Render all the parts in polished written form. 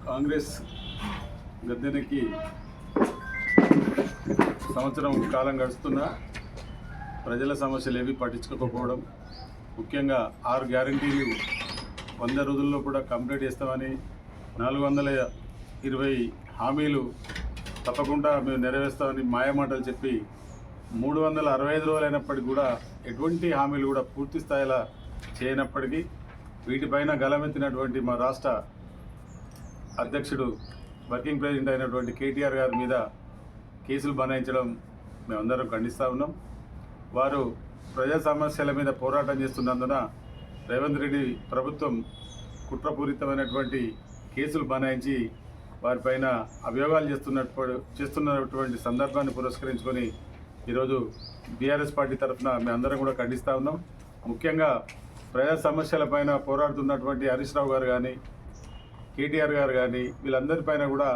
కాంగ్రెస్ గద్దెనెక్కి సంవత్సరం కాలం గడుస్తున్నా ప్రజల సమస్యలు ఏవి పట్టించుకోకపోవడం, ముఖ్యంగా 6 గ్యారంటీలు 100 రోజుల్లో కూడా కంప్లీట్ చేస్తామని 420 హామీలు తప్పకుండా మేము నెరవేరుస్తామని మాయమాటలు చెప్పి 365 రోజులు అయినప్పటికీ కూడా ఎటువంటి హామీలు కూడా పూర్తి స్థాయిలో చేయనప్పటికీ వీటిపైన గలమెత్తినటువంటి మా రాష్ట్ర అధ్యక్షుడు వర్కింగ్ ప్రెసిడెంట్ అయినటువంటి కేటీఆర్ గారి మీద కేసులు బనాయించడం మేమందరం ఖండిస్తూ ఉన్నాం. వారు ప్రజా సమస్యల మీద పోరాటం చేస్తున్నందున రేవంత్ రెడ్డి ప్రభుత్వం కుట్రపూరితమైనటువంటి కేసులు బనాయించి వారిపైన అభియోగాలు చేస్తున్నటువంటి సందర్భాన్ని పురస్కరించుకొని ఈరోజు బీఆర్ఎస్ పార్టీ తరఫున మేమందరం కూడా ఖండిస్తూ ఉన్నాం. ముఖ్యంగా ప్రజా సమస్యలపైన పోరాడుతున్నటువంటి హరీష్ రావు గారు కానీ, కేటీఆర్ గారు కానీ, వీళ్ళందరిపైన కూడా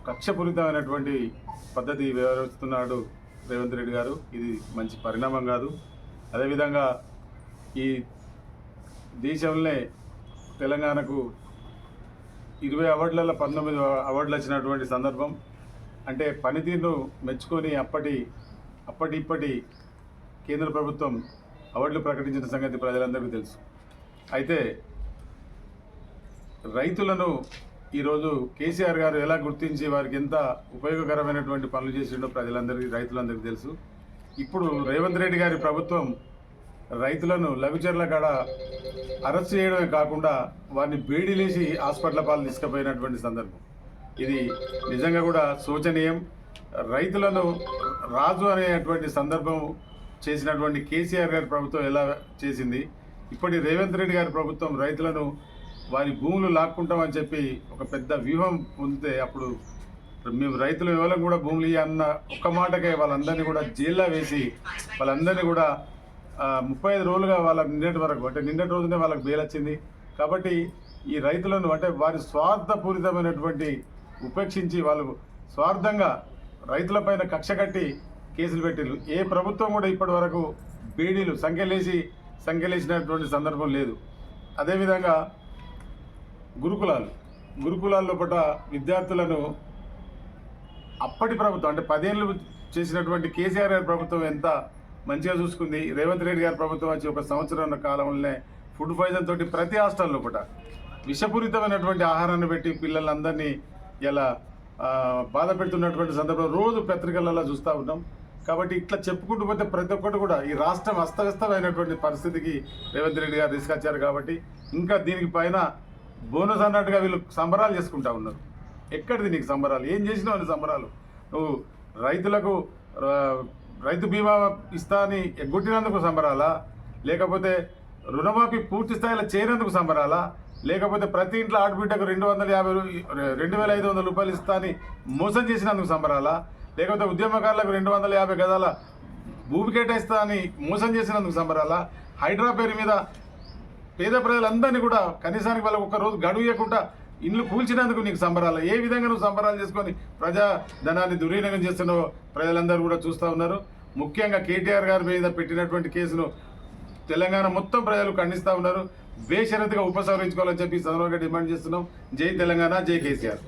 కక్షపూరితమైనటువంటి పద్ధతి వ్యవహరిస్తున్నాడు రేవంత్ రెడ్డి గారు. ఇది మంచి పరిణామం కాదు. అదేవిధంగా ఈ దేశంలోనే తెలంగాణకు 20 అవార్డులలో 19 అవార్డులు వచ్చినటువంటి సందర్భం. అంటే పనితీరును మెచ్చుకొని ఇప్పటి కేంద్ర ప్రభుత్వం అవార్డులు ప్రకటించిన సంగతి ప్రజలందరికీ తెలుసు. అయితే రైతులను ఈరోజు కేసీఆర్ గారు ఎలా గుర్తించి వారికి ఎంత ఉపయోగకరమైనటువంటి పనులు చేసిండో రైతులందరికీ తెలుసు. ఇప్పుడు రేవంత్ రెడ్డి గారి ప్రభుత్వం రైతులను లఘుచర్ల కాడ అరెస్ట్ చేయడమే కాకుండా వారిని బేడీలేసి హాస్పిటల్ పాలు తీసుకుపోయినటువంటి సందర్భం. ఇది నిజంగా కూడా శోచనీయం. రైతులను రాజు అనేటువంటి సందర్భం చేసినటువంటి కేసీఆర్ గారి ప్రభుత్వం ఎలా చేసింది, ఇప్పటి రేవంత్ రెడ్డి గారి ప్రభుత్వం రైతులను వారి భూములు లాక్కుంటామని చెప్పి ఒక పెద్ద వ్యూహం పొందితే అప్పుడు మేము రైతులు ఎవరికి కూడా భూములు అన్న ఒక్క మాటకే వాళ్ళందరినీ కూడా జైల్లో వేసి వాళ్ళందరినీ కూడా 35 రోజులుగా వాళ్ళకి నిన్నటి వరకు అంటే నిన్నటి రోజునే వాళ్ళకి బెయిల్ వచ్చింది. కాబట్టి ఈ రైతులను అంటే వారి స్వార్థపూరితమైనటువంటి ఉపేక్షించి వాళ్ళు స్వార్థంగా రైతులపైన కక్ష కట్టి కేసులు పెట్టిరు. ఏ ప్రభుత్వం కూడా ఇప్పటి వరకు బేడీలు సంఖ్యలేసినటువంటి సందర్భం లేదు. అదేవిధంగా గురుకులాల్లో పట్ల విద్యార్థులను అప్పటి ప్రభుత్వం అంటే 10 ఏళ్ళు చేసినటువంటి కేసీఆర్ గారి ప్రభుత్వం ఎంత మంచిగా చూసుకుంది. రేవంత్ రెడ్డి గారి ప్రభుత్వం వచ్చి 1 సంవత్సరం కాలంలోనే ఫుడ్ పాయిజన్ తోటి ప్రతి హాస్టల్లో కూడా విషపూరితమైనటువంటి ఆహారాన్ని పెట్టి పిల్లలందరినీ ఇలా బాధ పెడుతున్నటువంటి సందర్భంలో రోజు పత్రికలలో చూస్తూ ఉన్నాం. కాబట్టి ఇట్లా చెప్పుకుంటూ పోతే ప్రతి ఒక్కటి కూడా ఈ రాష్ట్రం అస్తవ్యస్తమైనటువంటి పరిస్థితికి రేవంత్ రెడ్డి గారు తీసుకొచ్చారు. కాబట్టి ఇంకా దీనికి పైన బోనస్ అన్నట్టుగా వీళ్ళు సంబరాలు చేసుకుంటా ఉన్నారు. ఎక్కడిది నీకు సంబరాలు? ఏం చేసినావు అని సంబరాలు? నువ్వు రైతులకు రైతు బీమా ఇస్తా అని ఎగ్గొట్టినందుకు సంబరాలా, లేకపోతే రుణమాఫీ పూర్తి స్థాయిలో చేయనందుకు సంబరాలా, లేకపోతే ప్రతి ఇంట్లో ఆడబిడ్డకు 2,500 రూపాయలు ఇస్తా అని మోసం చేసినందుకు సంబరాలా, లేకపోతే ఉద్యమకారులకు 250 గదాల భూమి కేటాయిస్తా అని మోసం చేసినందుకు సంబరాలా, హైడ్రా పేరు మీద పేద ప్రజలందరినీ కూడా కనీసానికి వాళ్ళకు ఒక్కరోజు గడువు ఇవ్వకుండా ఇండ్లు కూల్చినందుకు నీకు సంబరాలు? ఏ విధంగా నువ్వు సంబరాలు చేసుకొని ప్రజా ధనాన్ని దుర్వినియోగం చేస్తున్నావో ప్రజలందరూ కూడా చూస్తూ ఉన్నారు. ముఖ్యంగా కేటీఆర్ గారి మీద పెట్టినటువంటి కేసును తెలంగాణ మొత్తం ప్రజలు ఖండిస్తూ ఉన్నారు. బేషరతుగా ఉపసంహరించుకోవాలని చెప్పి సందర్భంగా డిమాండ్ చేస్తున్నాం. జై తెలంగాణ, జై కేసీఆర్.